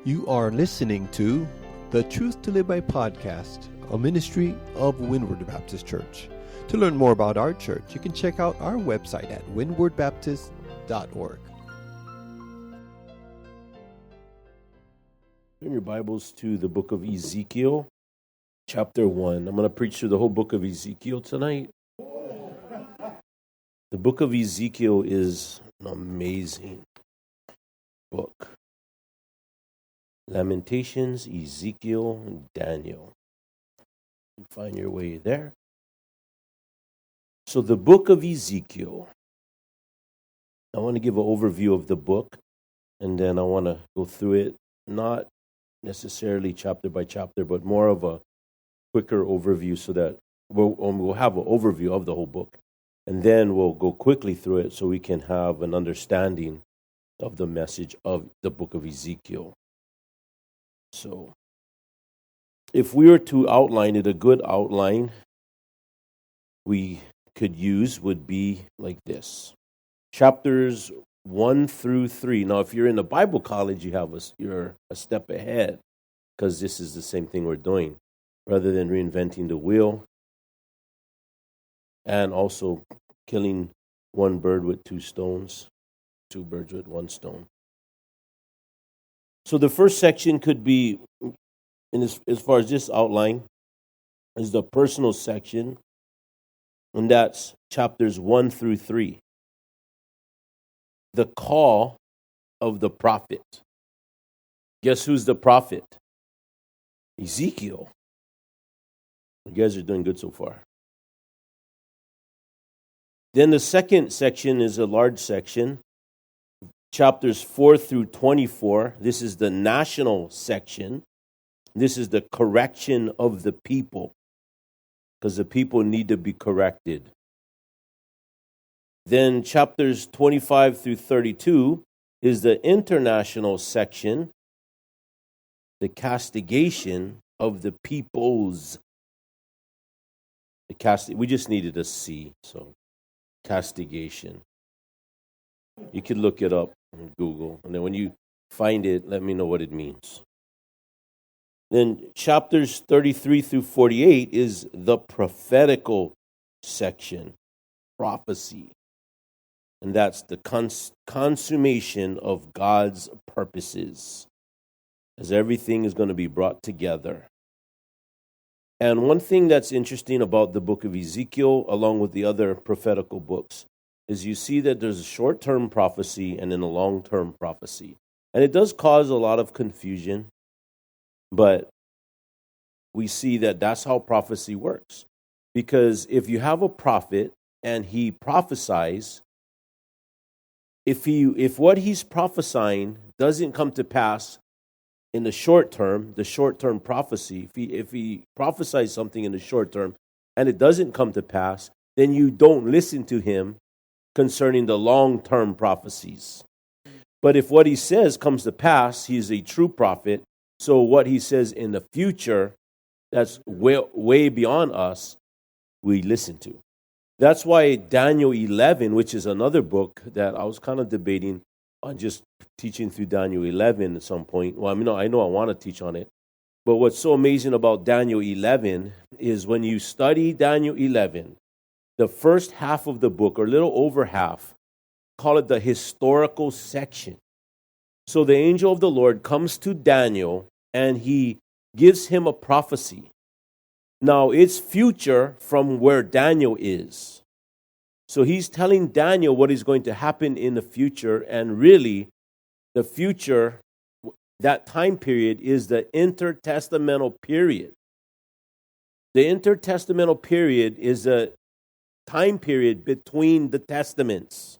You are listening to the Truth to Live By podcast, a ministry of Windward Baptist Church. To learn more about our church, you can check out our website at windwardbaptist.org. Turn your Bibles to the book of Ezekiel, chapter 1. I'm going to preach through the whole book of Ezekiel tonight. The book of Ezekiel is an amazing book. Lamentations, Ezekiel, and Daniel. You find your way there. So the book of Ezekiel, I want to give an overview of the book, and then I want to go through it, not necessarily chapter by chapter, but more of a quicker overview so that we'll have an overview of the whole book. And then we'll go quickly through it so we can have an understanding of the message of the book of Ezekiel. So, if we were to outline it, a good outline we could use would be like this. Chapters 1 through 3. Now, if you're in a Bible college, you're a step ahead because this is the same thing we're doing. Rather than reinventing the wheel and also killing one bird with two stones, two birds with one stone. So the first section could be, as far as this outline, is the personal section, and that's chapters 1 through 3. The call of the prophet. Guess who's the prophet? Ezekiel. You guys are doing good so far. Then the second section is a large section. Chapters 4 through 24. This is the national section. This is the correction of the people, because the people need to be corrected. Then chapters 25 through 32 is the international section, the castigation of the peoples. We just needed a C, so castigation. You can look it up on Google, and then when you find it, let me know what it means. Then chapters 33 through 48 is the prophetical section, prophecy. And that's the consummation of God's purposes, as everything is going to be brought together. And one thing that's interesting about the book of Ezekiel, along with the other prophetical books, is you see that there's a short-term prophecy and then a long-term prophecy. And it does cause a lot of confusion, but we see that that's how prophecy works. Because if you have a prophet and he prophesies, if what he's prophesying doesn't come to pass in the short term prophecy, if he prophesies something in the short term and it doesn't come to pass, then you don't listen to him concerning the long-term prophecies. But if what he says comes to pass, he's a true prophet. So what he says in the future, that's way beyond us, we listen to. That's why Daniel 11, which is another book that I was kind of debating on just teaching through Daniel 11 at some point. Well, I know I want to teach on it. But what's so amazing about Daniel 11 is when you study Daniel 11, the first half of the book, or a little over half, call it the historical section. So the angel of the Lord comes to Daniel and he gives him a prophecy. Now, it's future from where Daniel is. So he's telling Daniel what is going to happen in the future, and really, the future, that time period, is the intertestamental period. The intertestamental period is a time period between the testaments.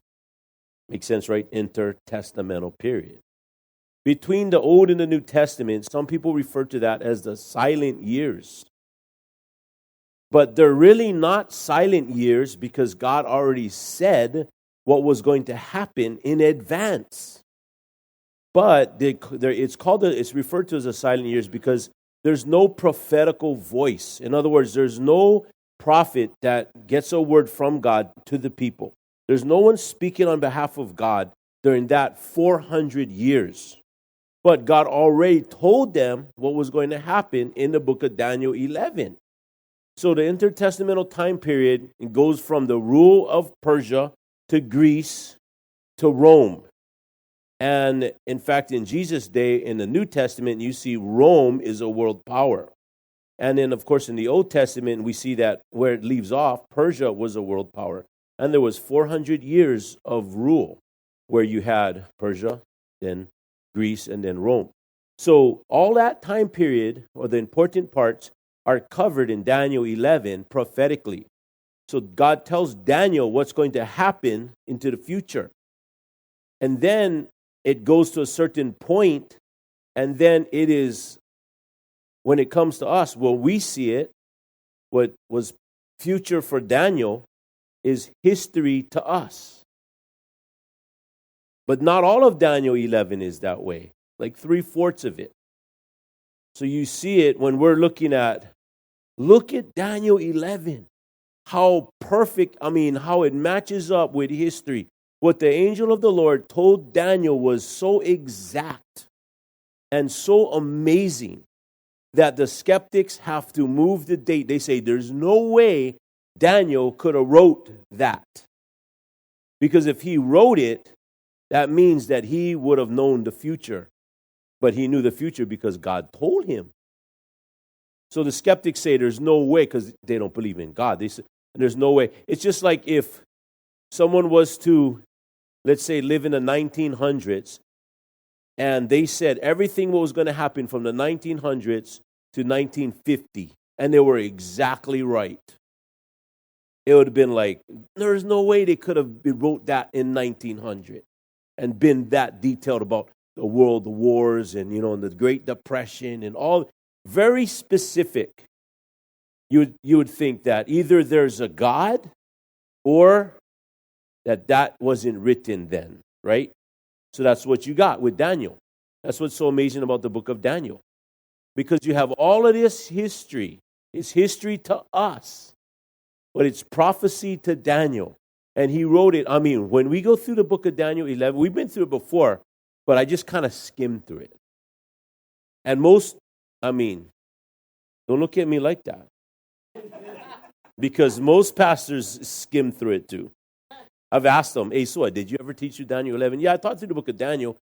Makes sense, right? Intertestamental period. Between the Old and the New Testament, some people refer to that as the silent years. But they're really not silent years because God already said what was going to happen in advance. But it's referred to as the silent years because there's no prophetical voice. In other words, there's no prophet that gets a word from God to the people. There's no one speaking on behalf of God during that 400 years. But God already told them what was going to happen in the book of Daniel 11. So the intertestamental time period goes from the rule of Persia to Greece to Rome. And in fact, in Jesus' day, in the New Testament, you see Rome is a world power. And then, of course, in the Old Testament, we see that where it leaves off, Persia was a world power. And there was 400 years of rule where you had Persia, then Greece, and then Rome. So all that time period, or the important parts, are covered in Daniel 11 prophetically. So God tells Daniel what's going to happen into the future. And then it goes to a certain point, and then it is, when it comes to us, well, we see it, what was future for Daniel is history to us. But not all of Daniel 11 is that way, like 3/4 of it. So you see it when we're look at Daniel 11, how perfect, how it matches up with history. What the angel of the Lord told Daniel was so exact and so amazing that the skeptics have to move the date. They say there's no way Daniel could have wrote that. Because if he wrote it, that means that he would have known the future. But he knew the future because God told him. So the skeptics say there's no way, because they don't believe in God. They say there's no way. It's just like if someone was to, let's say, live in the 1900s, and they said everything what was going to happen from the 1900s to 1950, and they were exactly right. It would have been like, there's no way they could have wrote that in 1900 and been that detailed about the world, the wars, and and the Great Depression and all. Very specific. You would think that either there's a God or that wasn't written then, right? So that's what you got with Daniel. That's what's so amazing about the book of Daniel. Because you have all of this history. It's history to us, but it's prophecy to Daniel. And he wrote it. When we go through the book of Daniel 11, we've been through it before, but I just kind of skimmed through it. And don't look at me like that. Because most pastors skim through it too. I've asked them, hey, so did you ever teach you Daniel 11? Yeah, I taught through the book of Daniel.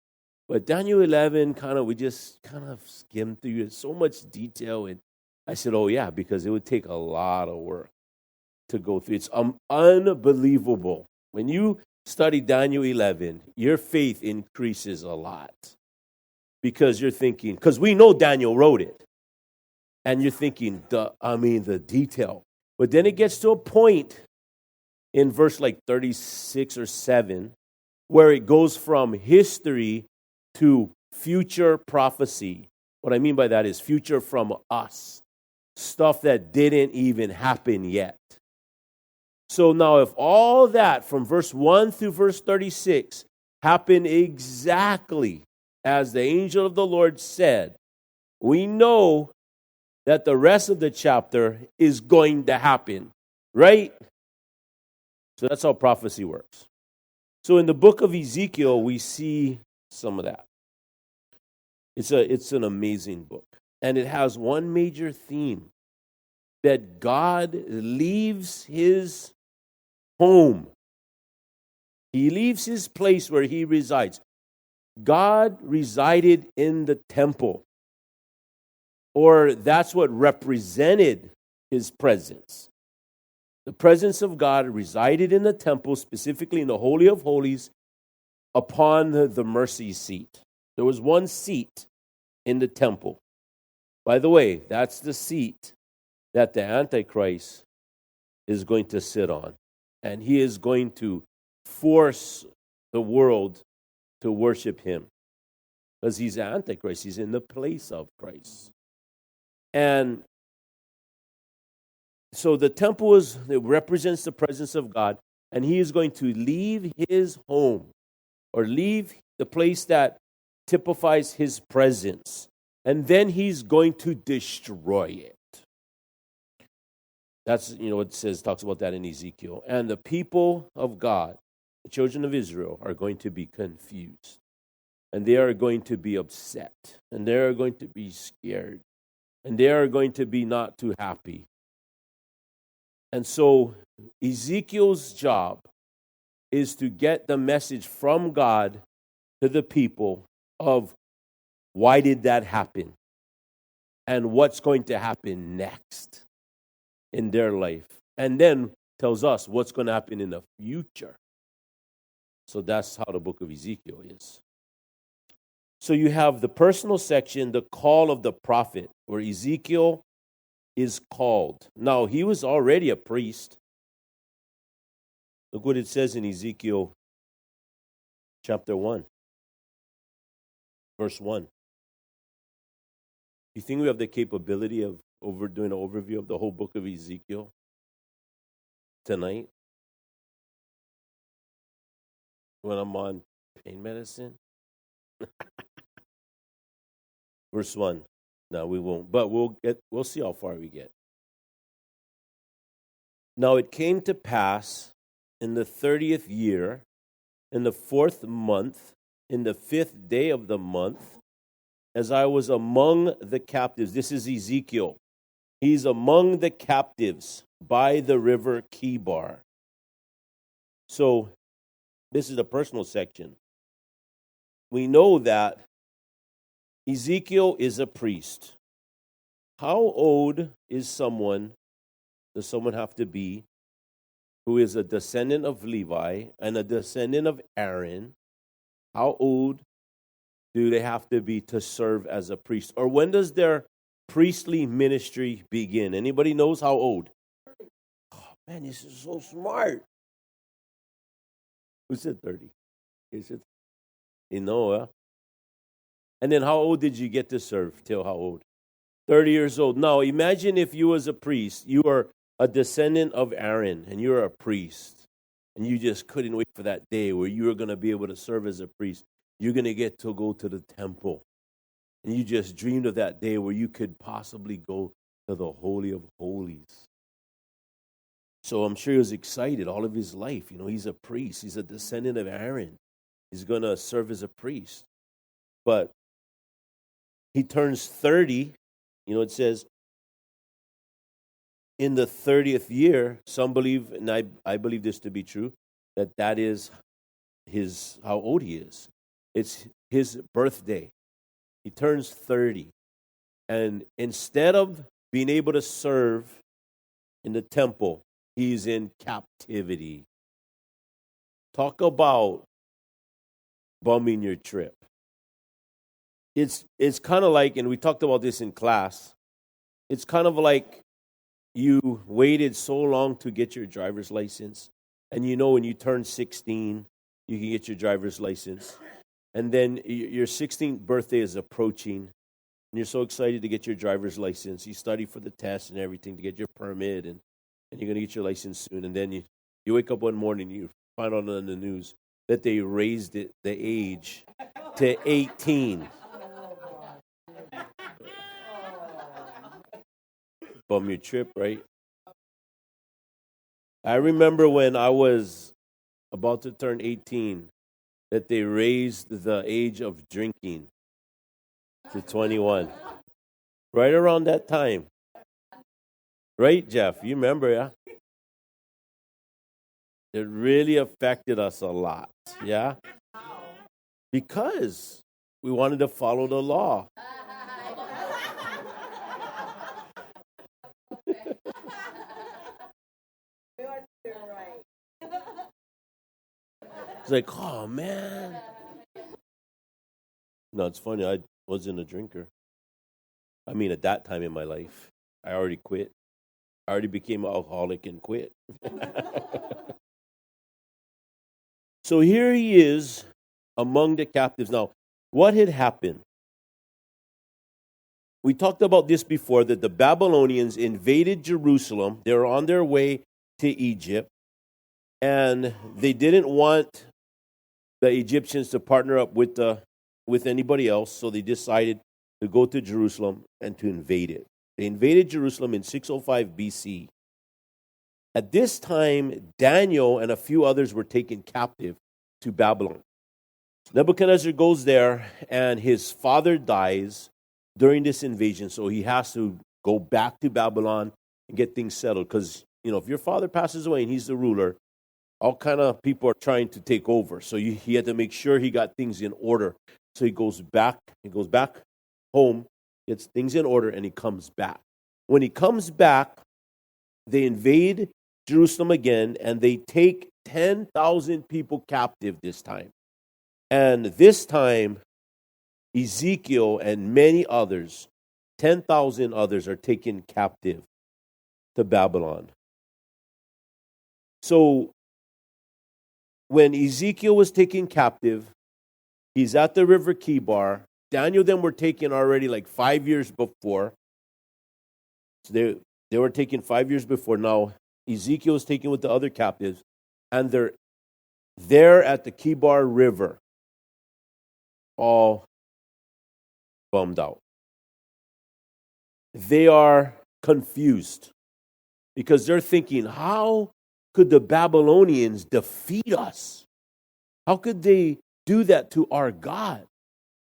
But Daniel 11, we just kind of skimmed through it. So much detail. And I said, oh yeah, because it would take a lot of work to go through. It's unbelievable. When you study Daniel 11, your faith increases a lot. Because you're thinking, because we know Daniel wrote it. And you're thinking, the detail. But then it gets to a point in verse 36 or 7, where it goes from history to future prophecy. What I mean by that is future from us. Stuff that didn't even happen yet. So now if all that from verse 1 through verse 36 happened exactly as the angel of the Lord said, we know that the rest of the chapter is going to happen, right? So that's how prophecy works. So in the book of Ezekiel, we see some of that. It's an amazing book. And it has one major theme, that God leaves his home. He leaves his place where he resides. God resided in the temple. Or that's what represented his presence. The presence of God resided in the temple, specifically in the Holy of Holies, upon the mercy seat. There was one seat in the temple. By the way, that's the seat that the Antichrist is going to sit on. And he is going to force the world to worship him. Because he's Antichrist. He's in the place of Christ. And so the temple it represents the presence of God. And he is going to leave his home, or leave the place that typifies his presence. And then he's going to destroy it. That's, it says, talks about that in Ezekiel. And the people of God, the children of Israel, are going to be confused. and they are going to be upset, and they are going to be scared, and they are going to be not too happy. And so Ezekiel's job is to get the message from God to the people of why did that happen and what's going to happen next in their life. And then tells us what's going to happen in the future. So that's how the book of Ezekiel is. So you have the personal section, the call of the prophet, where Ezekiel is called. Now, he was already a priest. Look what it says in Ezekiel chapter 1, verse 1. You think we have the capability of doing an overview of the whole book of Ezekiel tonight? When I'm on pain medicine? Verse 1. No, we won't. But we'll see how far we get. Now it came to pass in the 30th year, in the 4th month, in the 5th day of the month, as I was among the captives. This is Ezekiel. He's among the captives by the river Kibar. So this is the personal section. We know that Ezekiel is a priest. How old is someone, does someone have to be, who is a descendant of Levi and a descendant of Aaron? How old do they have to be to serve as a priest? Or when does their priestly ministry begin? Anybody knows how old? Oh, man, this is so smart. Who said 30? Is it? You know, huh? And then how old did you get to serve? Till how old? 30 years old. Now, imagine if you was a priest. You are a descendant of Aaron, and you're a priest. And you just couldn't wait for that day where you were going to be able to serve as a priest. You're going to get to go to the temple. And you just dreamed of that day where you could possibly go to the Holy of Holies. So I'm sure he was excited all of his life. You know, he's a priest. He's a descendant of Aaron. He's going to serve as a priest. But he turns 30. You know, it says, in the 30th year, some believe, and I believe this to be true, that is how old he is. It's his birthday. He turns 30. And instead of being able to serve in the temple, he's in captivity. Talk about bumming your trip. It's kind of like, and we talked about this in class, it's kind of like you waited so long to get your driver's license, and you know when you turn 16, you can get your driver's license. And then your 16th birthday is approaching, and you're so excited to get your driver's license. You study for the test and everything to get your permit, and you're going to get your license soon. And then you wake up one morning, you find out on the news that they raised the age to 18. Bum your trip, right? I remember when I was about to turn 18 that they raised the age of drinking to 21. Right around that time. Right, Jeff? You remember, yeah? It really affected us a lot, yeah? Because we wanted to follow the law. It's like, oh, man. No, it's funny. I wasn't a drinker. I mean, at that time in my life, I already quit. I already became an alcoholic and quit. So here he is among the captives. Now, what had happened? We talked about this before, that the Babylonians invaded Jerusalem. They were on their way to Egypt, and they didn't want the Egyptians to partner up with anybody else, so they decided to go to Jerusalem and to invade it. They invaded Jerusalem in 605 BC. At this time, Daniel and a few others were taken captive to Babylon. Nebuchadnezzar goes there, and his father dies during this invasion, so he has to go back to Babylon and get things settled. Because, if your father passes away and he's the ruler, all kind of people are trying to take over. So he had to make sure he got things in order. So he goes back home, gets things in order, and he comes back. When he comes back, they invade Jerusalem again, and they take 10,000 people captive this time. And this time, Ezekiel and many others, 10,000 others, are taken captive to Babylon. So, when Ezekiel was taken captive, he's at the river Kibar. Daniel them were taken already like 5 years before. So they were taken 5 years before. Now, Ezekiel is taken with the other captives, and they're there at the Kibar River, all bummed out. They are confused because they're thinking, how could the Babylonians defeat us? How could they do that to our God?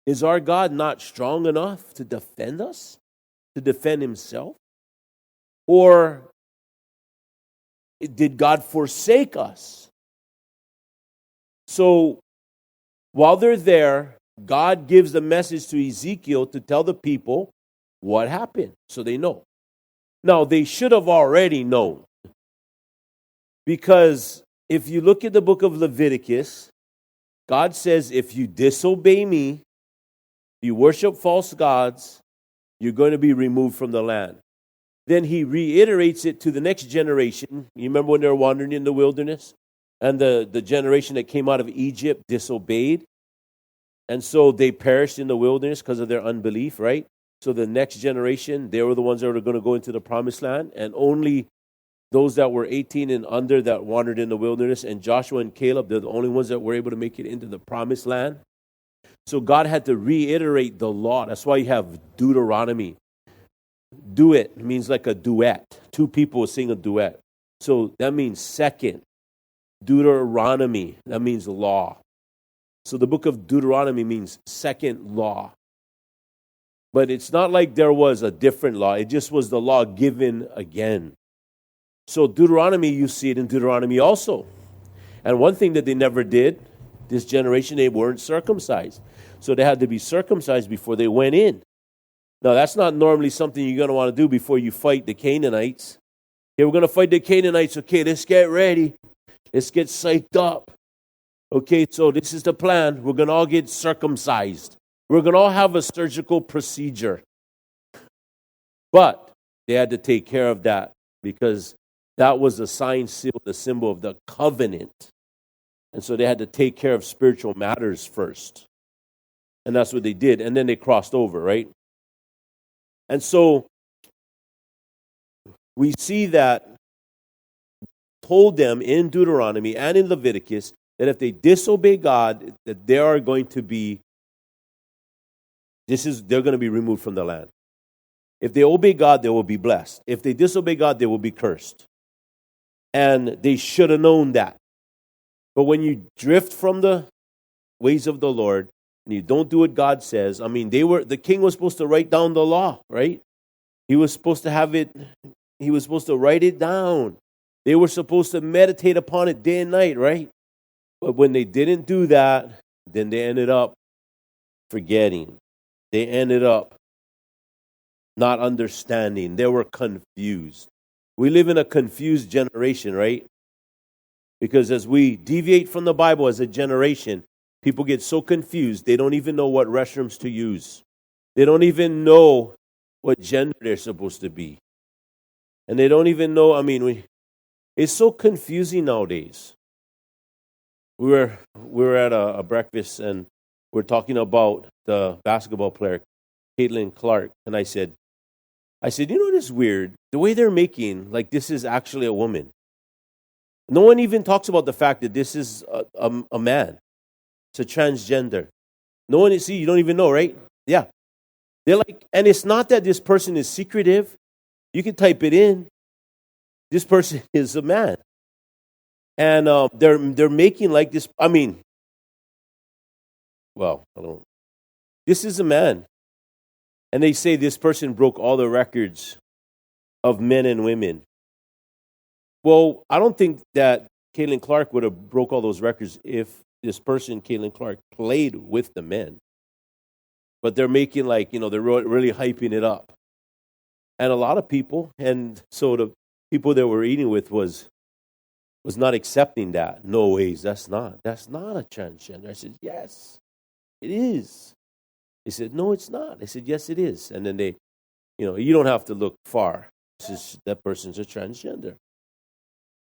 Is our God not strong enough to defend us, to defend himself? Or did God forsake us? So while they're there, God gives the message to Ezekiel to tell the people what happened, so they know. Now, they should have already known. Because if you look at the book of Leviticus, God says, if you disobey me, you worship false gods, you're going to be removed from the land. Then he reiterates it to the next generation. You remember when they were wandering in the wilderness? And the generation that came out of Egypt disobeyed. And so they perished in the wilderness because of their unbelief, right? So the next generation, they were the ones that were going to go into the promised land. And only those that were 18 and under that wandered in the wilderness, and Joshua and Caleb, they're the only ones that were able to make it into the promised land. So God had to reiterate the law. That's why you have Deuteronomy. Do it means like a duet. Two people will sing a duet. So that means second. Deuteronomy, that means law. So the book of Deuteronomy means second law. But it's not like there was a different law. It just was the law given again. So Deuteronomy, you see it in Deuteronomy also. And one thing that they never did, this generation, they weren't circumcised. So they had to be circumcised before they went in. Now, that's not normally something you're going to want to do before you fight the Canaanites. Okay, we're going to fight the Canaanites. Okay, let's get ready. Let's get psyched up. Okay, so this is the plan. We're going to all get circumcised. We're going to all have a surgical procedure. But they had to take care of that because that was the sign, seal, the symbol of the covenant. And so they had to take care of spiritual matters first. And that's what they did. And then they crossed over, right? And so we see that told them in Deuteronomy and in Leviticus that if they disobey God, that they are going to be, they're going to be removed from the land. If they obey God, they will be blessed. If they disobey God, they will be cursed. And they should have known that. But when you drift from the ways of the Lord and you don't do what God says, the king was supposed to write down the law, right? He was supposed to have it, he was supposed to write it down. They were supposed to meditate upon it day and night, right? But when they didn't do that, then they ended up forgetting. They ended up not understanding. They were confused. We live in a confused generation, right? Because as we deviate from the Bible as a generation, people get so confused, they don't even know what restrooms to use. They don't even know what gender they're supposed to be. And they don't even know, it's so confusing nowadays. We were at a breakfast and we're talking about the basketball player, Caitlin Clark, and I said, you know what is weird? The way they're making, like this is actually a woman. No one even talks about the fact that this is a man. It's a transgender. No one, you don't even know, right? Yeah. They're like, and it's not that this person is secretive. You can type it in. This person is a man. And they're making like this, well, I don't. This is a man. And they say this person broke all the records of men and women. Well, I don't think that Caitlin Clark would have broke all those records if this person, Caitlin Clark, played with the men. But they're making they're really hyping it up. And a lot of people, and so the people that we're eating with was not accepting that. No ways, that's not a transgender. I said, yes, it is. They said, no, it's not. I said, yes, it is. And then they, you don't have to look far. That person's a transgender.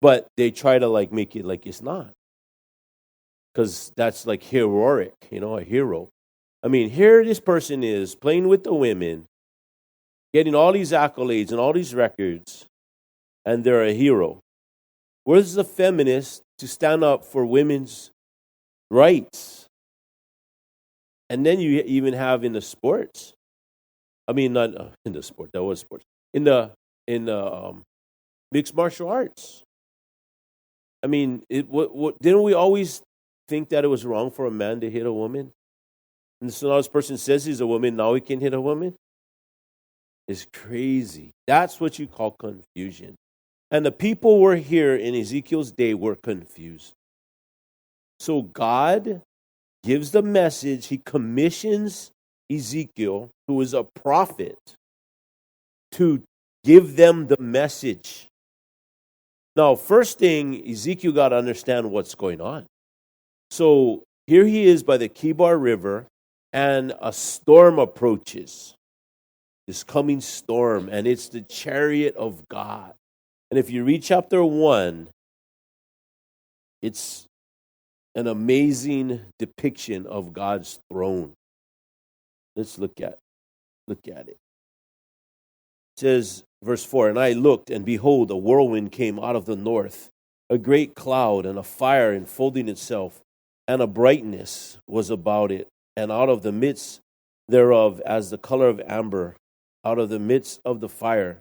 But they try to make it like it's not. Because that's like heroic, a hero. I mean, here this person is playing with the women, getting all these accolades and all these records, and they're a hero. Where's the feminist to stand up for women's rights? And then you even have in the sports. I mean, not in the sport. That was sports. In the mixed martial arts. I mean, didn't we always think that it was wrong for a man to hit a woman? And so now this person says he's a woman, now he can hit a woman? It's crazy. That's what you call confusion. And the people were here in Ezekiel's day were confused. So God gives the message. He commissions Ezekiel, who is a prophet, to give them the message. Now, first thing, Ezekiel got to understand what's going on. So here he is by the Kibar River, and a storm approaches. This coming storm, and it's the chariot of God. And if you read chapter 1, it's an amazing depiction of God's throne. Let's look at it. It says, verse 4, and I looked, and behold, a whirlwind came out of the north, a great cloud, and a fire enfolding itself, and a brightness was about it, and out of the midst thereof, as the color of amber, out of the midst of the fire.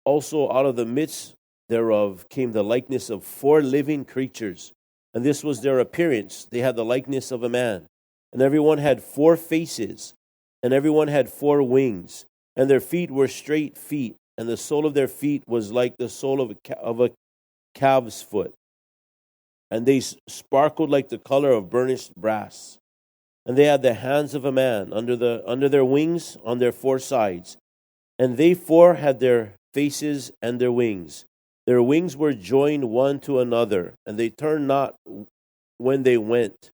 Also out of the midst thereof came the likeness of 4 living creatures, and this was their appearance. They had the likeness of a man, and everyone had 4 faces, and everyone had 4 wings, and their feet were straight feet, and the sole of their feet was like the sole of a calf's foot, and they sparkled like the color of burnished brass. And they had the hands of a man under their wings on their 4 sides, and they 4 had their faces and their wings. Their wings were joined one to another, and they turned not when they went.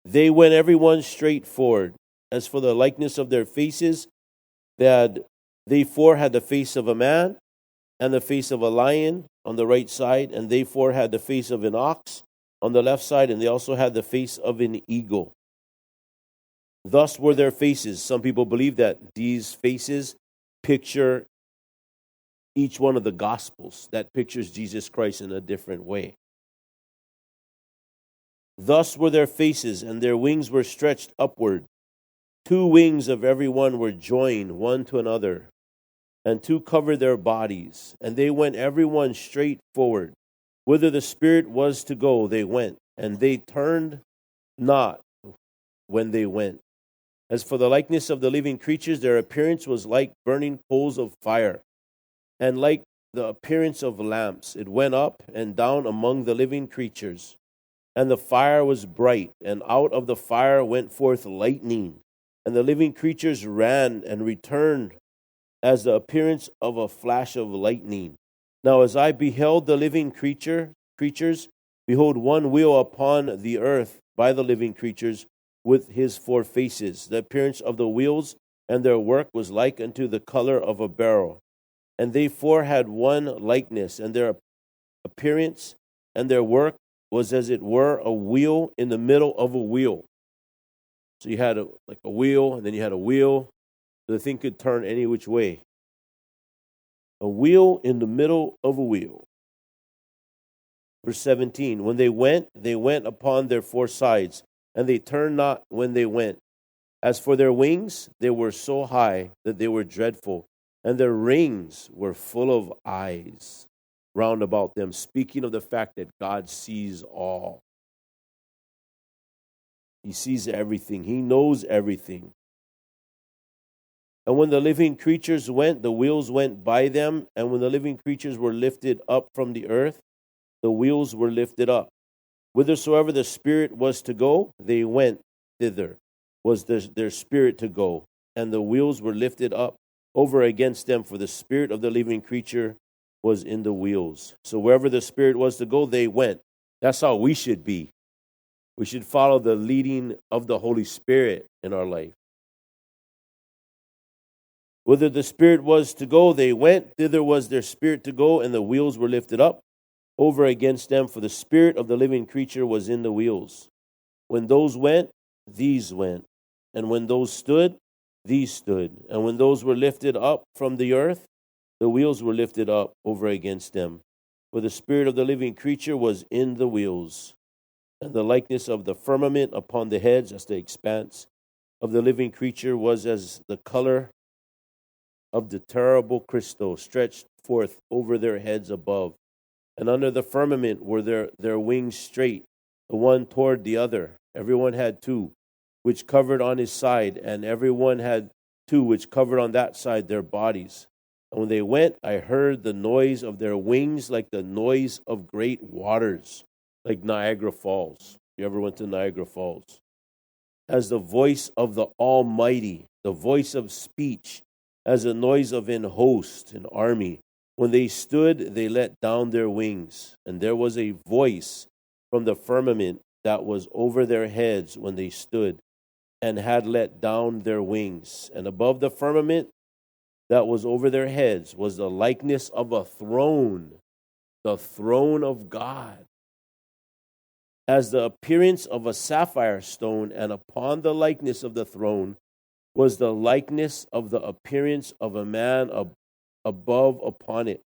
They went every one straight forward. As for the likeness of their faces, they 4 had the face of a man, and the face of a lion on the right side, and they 4 had the face of an ox on the left side, and they also had the face of an eagle. Thus were their faces. Some people believe that these faces picture each one of the Gospels. That pictures Jesus Christ in a different way. Thus were their faces, and their wings were stretched upward. 2 wings of every one were joined one to another, and 2 covered their bodies. And they went every one straight forward. Whither the Spirit was to go, they went, and they turned not when they went. As for the likeness of the living creatures, their appearance was like burning coals of fire, and like the appearance of lamps. It went up and down among the living creatures, and the fire was bright, and out of the fire went forth lightning, and the living creatures ran and returned as the appearance of a flash of lightning. Now as I beheld the living creatures, behold, one wheel upon the earth by the living creatures with his 4 faces. The appearance of the wheels and their work was like unto the color of a beryl. And they 4 had one likeness, and their appearance and their work was as it were a wheel in the middle of a wheel. So you had a wheel, and then you had a wheel. The thing could turn any which way. A wheel in the middle of a wheel. Verse 17, when they went upon their 4 sides, and they turned not when they went. As for their wings, they were so high that they were dreadful, and their rings were full of eyes round about them, speaking of the fact that God sees all. He sees everything. He knows everything. And when the living creatures went, the wheels went by them. And when the living creatures were lifted up from the earth, the wheels were lifted up. Whithersoever the Spirit was to go, they went thither, was their spirit to go. And the wheels were lifted up over against them, for the spirit of the living creature was in the wheels. So wherever the Spirit was to go, they went. That's how we should be. We should follow the leading of the Holy Spirit in our life. Whither the Spirit was to go, they went. Thither was their spirit to go, and the wheels were lifted up over against them, for the spirit of the living creature was in the wheels. When those went, these went. And when those stood, these stood. And when those were lifted up from the earth, the wheels were lifted up over against them. For the spirit of the living creature was in the wheels. And the likeness of the firmament upon the heads, as the expanse of the living creature, was as the color of the terrible crystal stretched forth over their heads above. And under the firmament were their wings straight, the one toward the other. Everyone had two, which covered on his side, and everyone had two, which covered on that side their bodies. And when they went, I heard the noise of their wings like the noise of great waters, like Niagara Falls. You ever went to Niagara Falls? As the voice of the Almighty, the voice of speech, as the noise of an host, an army. When they stood, they let down their wings, and there was a voice from the firmament that was over their heads when they stood, and had let down their wings. And above the firmament that was over their heads was the likeness of a throne, the throne of God, as the appearance of a sapphire stone, and upon the likeness of the throne was the likeness of the appearance of a man above upon it.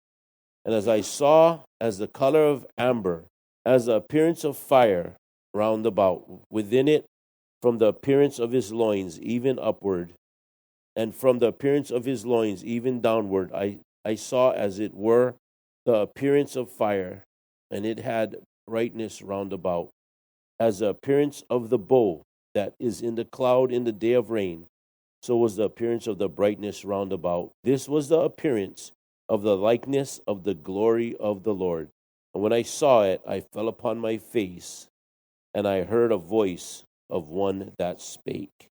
And as I saw, as the color of amber, as the appearance of fire round about, within it, from the appearance of his loins even upward, and from the appearance of his loins even downward, I saw as it were the appearance of fire, and it had brightness round about, as the appearance of the bow that is in the cloud in the day of rain. So was the appearance of the brightness round about. This was the appearance of the likeness of the glory of the Lord. And when I saw it, I fell upon my face, and I heard a voice of one that spake.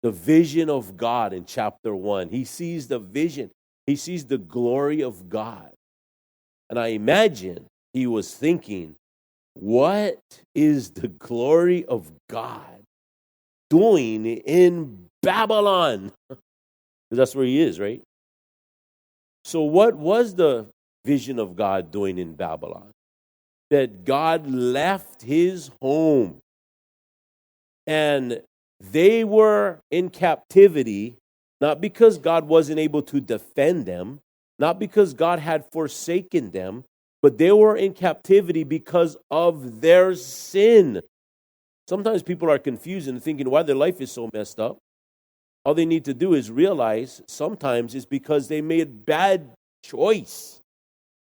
The vision of God in chapter 1. He sees the vision. He sees the glory of God. And I imagine he was thinking, what is the glory of God doing in Babylon? Because that's where he is, right? So what was the vision of God doing in Babylon? That God left his home, and they were in captivity, not because God wasn't able to defend them, not because God had forsaken them, but they were in captivity because of their sin. Sometimes people are confused and thinking why their life is so messed up. All they need to do is realize sometimes it's because they made bad choice.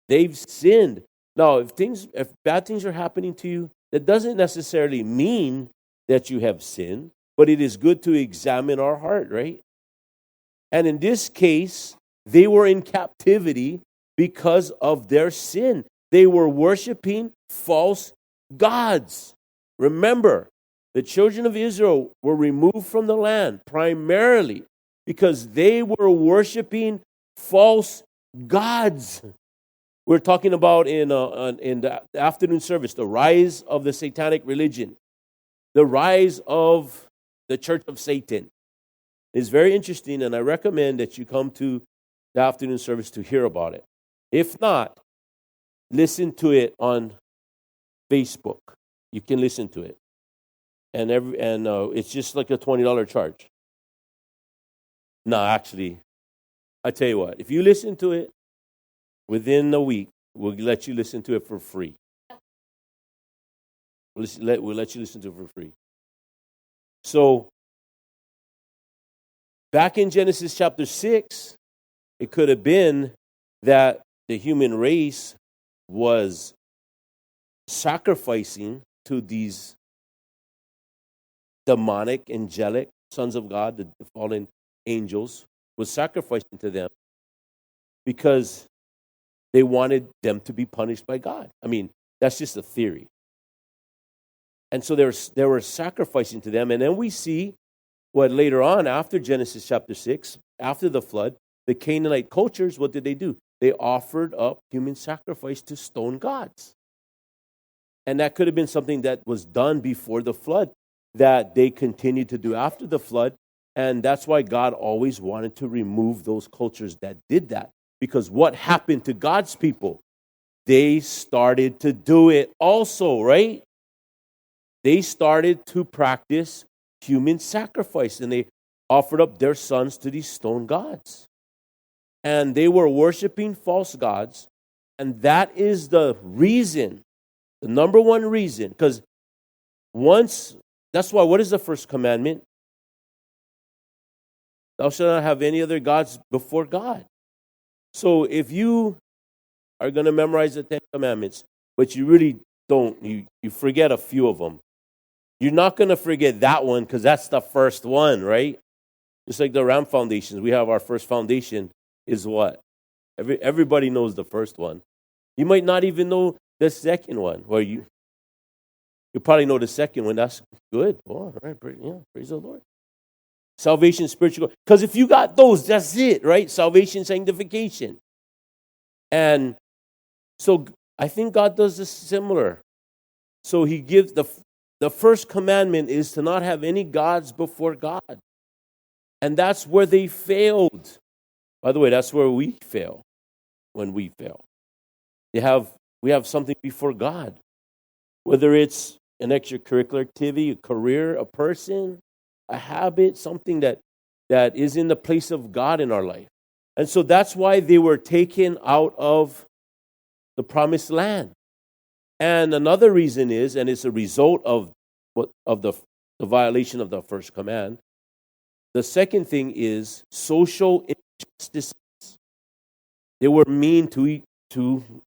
They've sinned. Now, if bad things are happening to you, that doesn't necessarily mean that you have sinned, but it is good to examine our heart, right? And in this case, they were in captivity because of their sin. They were worshiping false gods. Remember, the children of Israel were removed from the land primarily because they were worshiping false gods. We're talking about in the afternoon service, the rise of the satanic religion, the rise of the Church of Satan. It's very interesting, and I recommend that you come to the afternoon service to hear about it. If not, listen to it on Facebook. You can listen to it. And it's just like a $20 charge. No, actually, I tell you what, if you listen to it within a week, we'll let you listen to it for free. We'll let you listen to it for free. So, back in Genesis chapter 6, it could have been that the human race was sacrificing to these demonic, angelic sons of God, the fallen angels, was sacrificing to them because they wanted them to be punished by God. I mean, that's just a theory. And so they were sacrificing to them. And then we see what later on, after Genesis chapter 6, after the flood, the Canaanite cultures, what did they do? They offered up human sacrifice to stone gods. And that could have been something that was done before the flood, that they continued to do after the flood. And that's why God always wanted to remove those cultures that did that. Because what happened to God's people? They started to do it also, right? They started to practice human sacrifice, and they offered up their sons to these stone gods. And they were worshiping false gods, and that is the reason, the number one reason, because that's why, what is the first commandment? Thou shalt not have any other gods before God. So if you are going to memorize the 10 commandments, but you really don't, you forget a few of them, you're not going to forget that one because that's the first one, right? Just like the Ram foundations, we have our first foundation is what? Everybody knows the first one. You might not even know the second one. Well, you probably know the second one. That's good. Oh, all right, praise the Lord. Salvation, spiritual. Because if you got those, that's it, right? Salvation, sanctification. And so I think God does this similar. So he gives the first commandment is to not have any gods before God. And that's where they failed. By the way, that's where we fail when we fail. We have something before God. Whether it's an extracurricular activity, a career, a person, a habit, something that is in the place of God in our life. And so that's why they were taken out of the promised land. And another reason is, and it's a result of the violation of the first command, the second thing is social injustices. They were mean to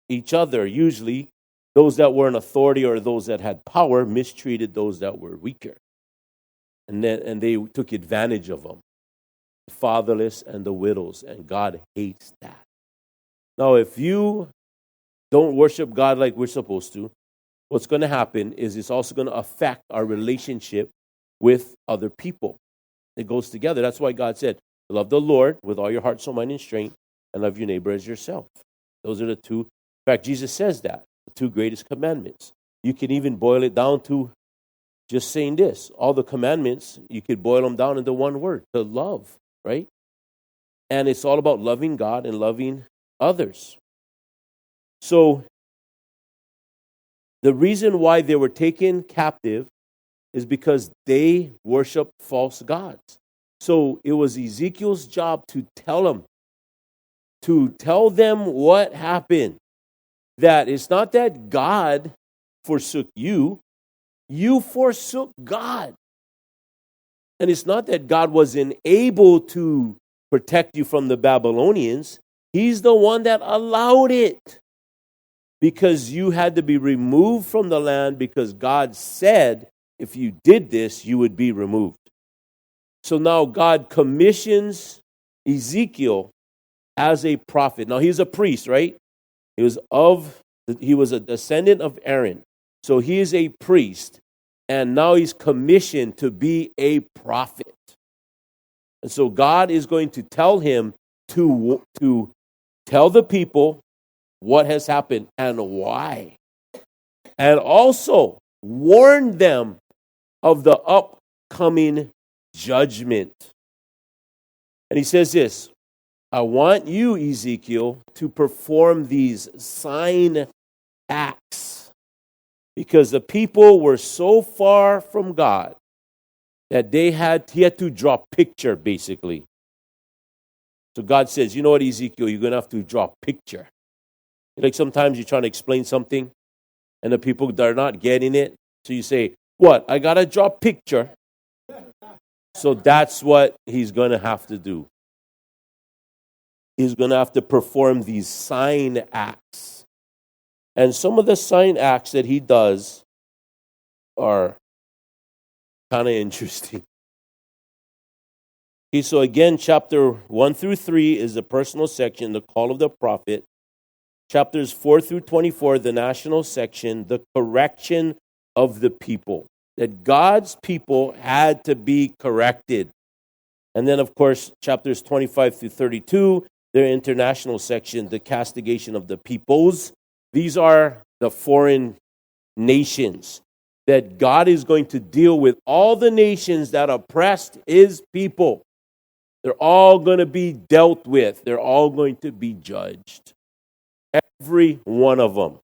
each other. Usually, those that were in authority or those that had power mistreated those that were weaker. And they took advantage of them. The fatherless and the widows. And God hates that. Now, if you don't worship God like we're supposed to, what's going to happen is it's also going to affect our relationship with other people. It goes together. That's why God said, love the Lord with all your heart, soul, mind, and strength, and love your neighbor as yourself. Those are the two. In fact, Jesus says that, the two greatest commandments. You can even boil it down to just saying this. All the commandments, you could boil them down into one word, to love, right? And it's all about loving God and loving others. So, the reason why they were taken captive is because they worshiped false gods. So it was Ezekiel's job to tell them what happened. That it's not that God forsook you, you forsook God. And it's not that God wasn't able to protect you from the Babylonians. He's the one that allowed it. Because you had to be removed from the land because God said if you did this, you would be removed. So now God commissions Ezekiel as a prophet. Now he's a priest, right? He was a descendant of Aaron. So he is a priest. And now he's commissioned to be a prophet. And so God is going to tell him to tell the people what has happened and why. And also warn them of the upcoming judgment. And he says this, I want you, Ezekiel, to perform these sign acts. Because the people were so far from God that he had to draw a picture, basically. So God says, you know what, Ezekiel, you're going to have to draw a picture. Like sometimes you're trying to explain something and the people are not getting it. So you say, what? I got to draw a picture. So that's what he's going to have to do. He's going to have to perform these sign acts. And some of the sign acts that he does are Kind of interesting. Okay, so again, chapter 1 through 3 is the personal section, the call of the prophet. Chapters 4 through 24, the national section, the correction of the people. That God's people had to be corrected. And then, of course, chapters 25 through 32, their international section, the castigation of the peoples. These are the foreign nations. That God is going to deal with all the nations that oppressed his people. They're all going to be dealt with. They're all going to be judged. Every one of them.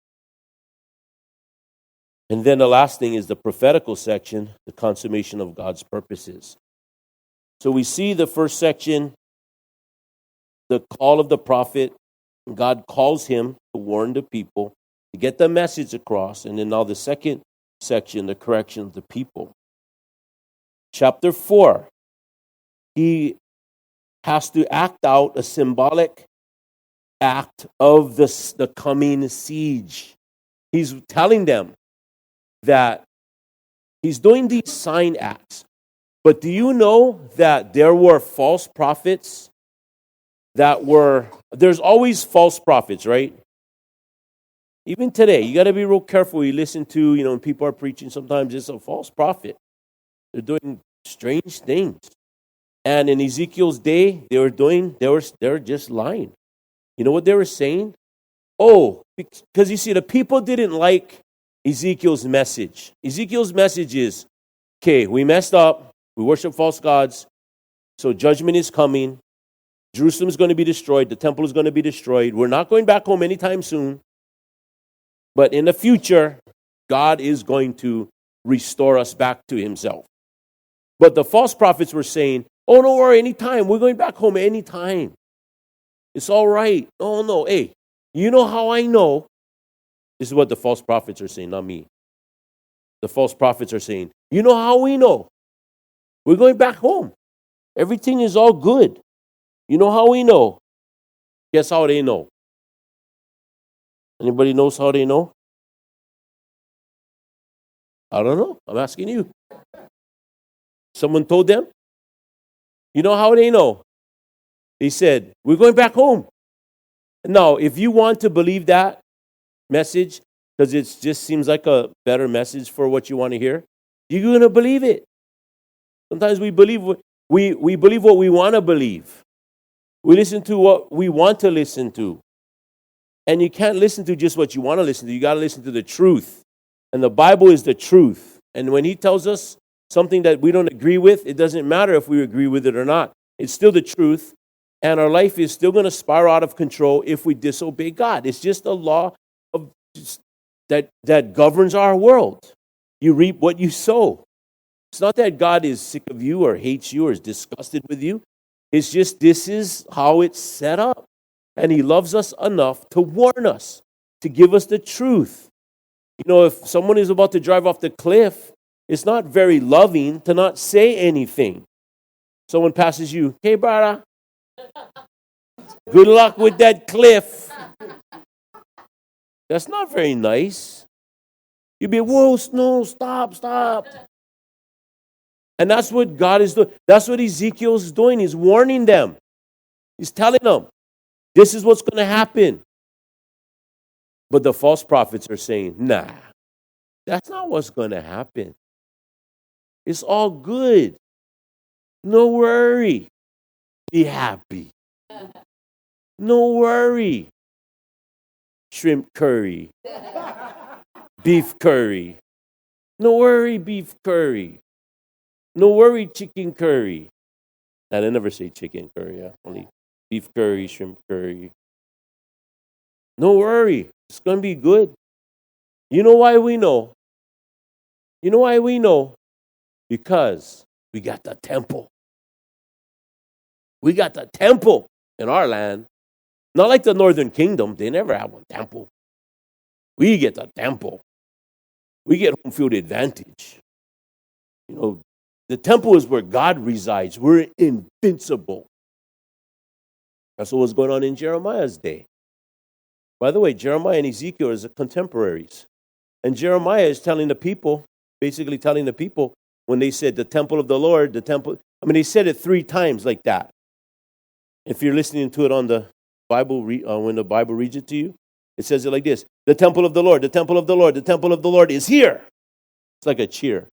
And then the last thing is the prophetical section, the consummation of God's purposes. So we see the first section, the call of the prophet. God calls him to warn the people, to get the message across. And then now the second section, the correction of the people. Chapter 4, he has to act out a symbolic act of the coming siege. He's telling them that he's doing these sign acts. But do you know that there were false prophets there's always false prophets, right? Even today, you got to be real careful. You listen to, when people are preaching, sometimes it's a false prophet. They're doing strange things. And in Ezekiel's day, they were just lying. You know what they were saying? Oh, because you see, the people didn't like Ezekiel's message. Ezekiel's message is, okay, we messed up. We worship false gods. So judgment is coming. Jerusalem is going to be destroyed. The temple is going to be destroyed. We're not going back home anytime soon. But in the future, God is going to restore us back to himself. But the false prophets were saying, oh, don't worry, anytime. We're going back home anytime. It's all right. Oh, no. Hey, you know how I know? This is what the false prophets are saying, not me. The false prophets are saying, you know how we know? We're going back home. Everything is all good. You know how we know? Guess how they know? Anybody knows how they know? I don't know. I'm asking you. Someone told them? You know how they know? They said, we're going back home. Now, if you want to believe that message, because it just seems like a better message for what you want to hear, you're going to believe it. Sometimes we believe we believe what we want to believe. We listen to what we want to listen to. And you can't listen to just what you want to listen to. You got to listen to the truth. And the Bible is the truth. And when he tells us something that we don't agree with, it doesn't matter if we agree with it or not. It's still the truth. And our life is still going to spiral out of control if we disobey God. It's just a law of that governs our world. You reap what you sow. It's not that God is sick of you or hates you or is disgusted with you. It's just this is how it's set up. And he loves us enough to warn us, to give us the truth. If someone is about to drive off the cliff, it's not very loving to not say anything. Someone passes you, hey, brother, good luck with that cliff. That's not very nice. You'd be, whoa, no, stop. And that's what God is doing. That's what Ezekiel's doing. He's warning them. He's telling them, this is what's going to happen. But the false prophets are saying, nah, that's not what's going to happen. It's all good. No worry. Be happy. No worry. Shrimp curry. Beef curry. No worry, beef curry. No worry, chicken curry. And I never say chicken curry. Only beef curry, shrimp curry. No worry. It's going to be good. You know why we know? You know why we know? Because we got the temple. We got the temple in our land. Not like the Northern Kingdom. They never have one temple. We get the temple. We get home field advantage. The temple is where God resides. We're invincible. That's what was going on in Jeremiah's day. By the way, Jeremiah and Ezekiel are contemporaries. And Jeremiah is telling the people, basically telling the people, when they said the temple of the Lord, the temple. I mean, they said it 3 times like that. If you're listening to it on the Bible, when the Bible reads it to you, it says it like this: the temple of the Lord, the temple of the Lord, the temple of the Lord is here. It's like a cheer.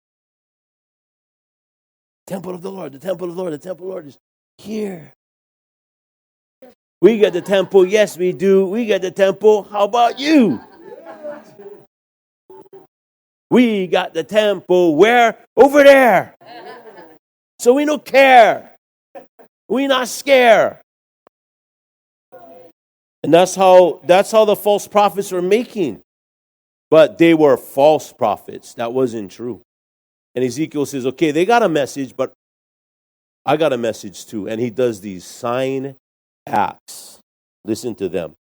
Temple of the Lord, the temple of the Lord, the temple of the Lord is here. We got the temple. Yes, we do. We got the temple. How about you? We got the temple. Where? Over there. So we don't care. We not scared. And that's how the false prophets were making. But they were false prophets. That wasn't true. And Ezekiel says, okay, they got a message, but I got a message too. And he does these sign acts. Listen to them.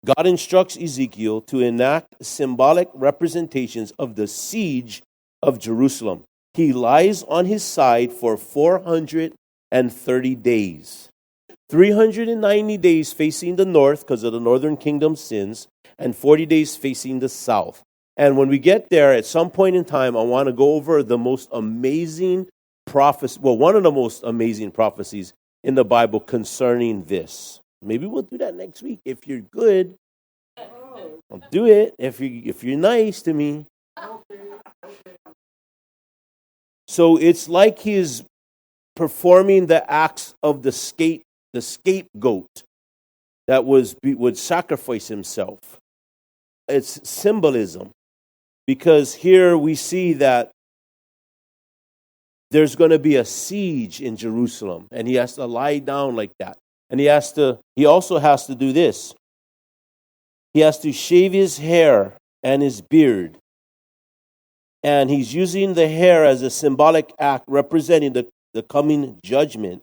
God instructs Ezekiel to enact symbolic representations of the siege of Jerusalem. He lies on his side for 430 days. 390 days facing the north because of the northern kingdom's sins, and 40 days facing the south. And when we get there, at some point in time, I want to go over the most amazing prophecy, one of the most amazing prophecies in the Bible concerning this. Maybe we'll do that next week. If you're good, I'll do it. If you're nice to me. So it's like he's performing the acts of the scapegoat that would sacrifice himself. It's symbolism, because here we see that there's going to be a siege in Jerusalem, and he has to lie down like that. And he also has to do this. He has to shave his hair and his beard. And he's using the hair as a symbolic act representing the coming judgment.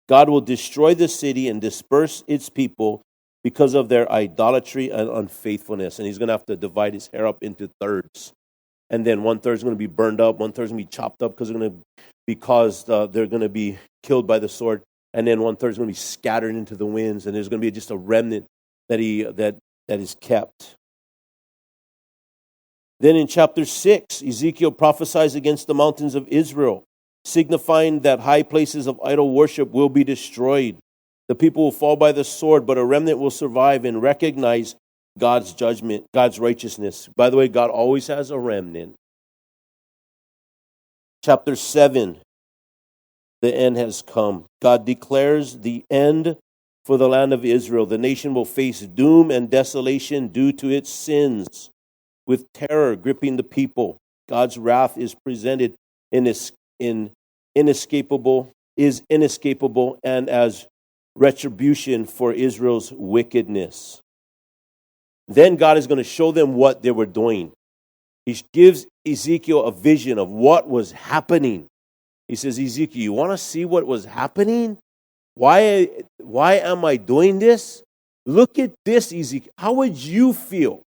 God will destroy the city and disperse its people because of their idolatry and unfaithfulness. And he's going to have to divide his hair up into thirds. And then 1/3 is going to be burned up, 1/3 is going to be chopped up because they're going to be killed by the sword. And then 1/3 is going to be scattered into the winds, and there's going to be just a remnant that is kept. Then in chapter 6, Ezekiel prophesies against the mountains of Israel, signifying that high places of idol worship will be destroyed. The people will fall by the sword, but a remnant will survive and recognize God's judgment, God's righteousness. By the way, God always has a remnant. Chapter 7, the end has come. God declares the end for the land of Israel. The nation will face doom and desolation due to its sins, with terror gripping the people. God's wrath is presented inescapable, and as retribution for Israel's wickedness. Then God is going to show them what they were doing. He gives Ezekiel a vision of what was happening. He says, Ezekiel, you want to see what was happening? Why am I doing this? Look at this, Ezekiel. How would you feel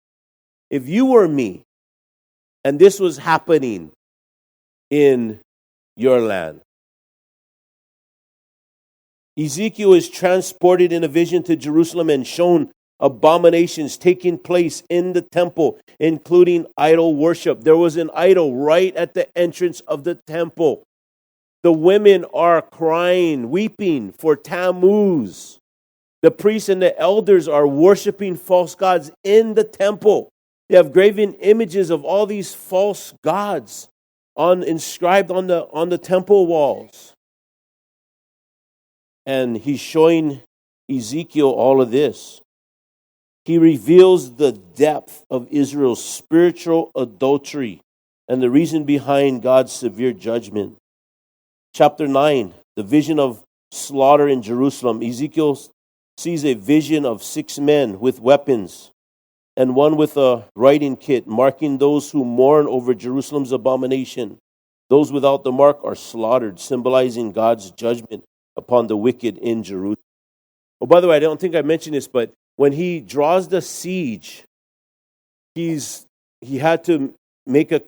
if you were me and this was happening in your land? Ezekiel is transported in a vision to Jerusalem and shown abominations taking place in the temple, including idol worship. There was an idol right at the entrance of the temple. The women are crying, weeping for Tammuz. The priests and the elders are worshiping false gods in the temple. They have graven images of all these false gods inscribed on the temple walls. And he's showing Ezekiel all of this. He reveals the depth of Israel's spiritual adultery and the reason behind God's severe judgment. Chapter 9, the vision of slaughter in Jerusalem. Ezekiel sees a vision of 6 men with weapons and one with a writing kit, marking those who mourn over Jerusalem's abomination. Those without the mark are slaughtered, symbolizing God's judgment upon the wicked in Jerusalem. Oh, by the way, I don't think I mentioned this, but when he draws the siege, he had to make a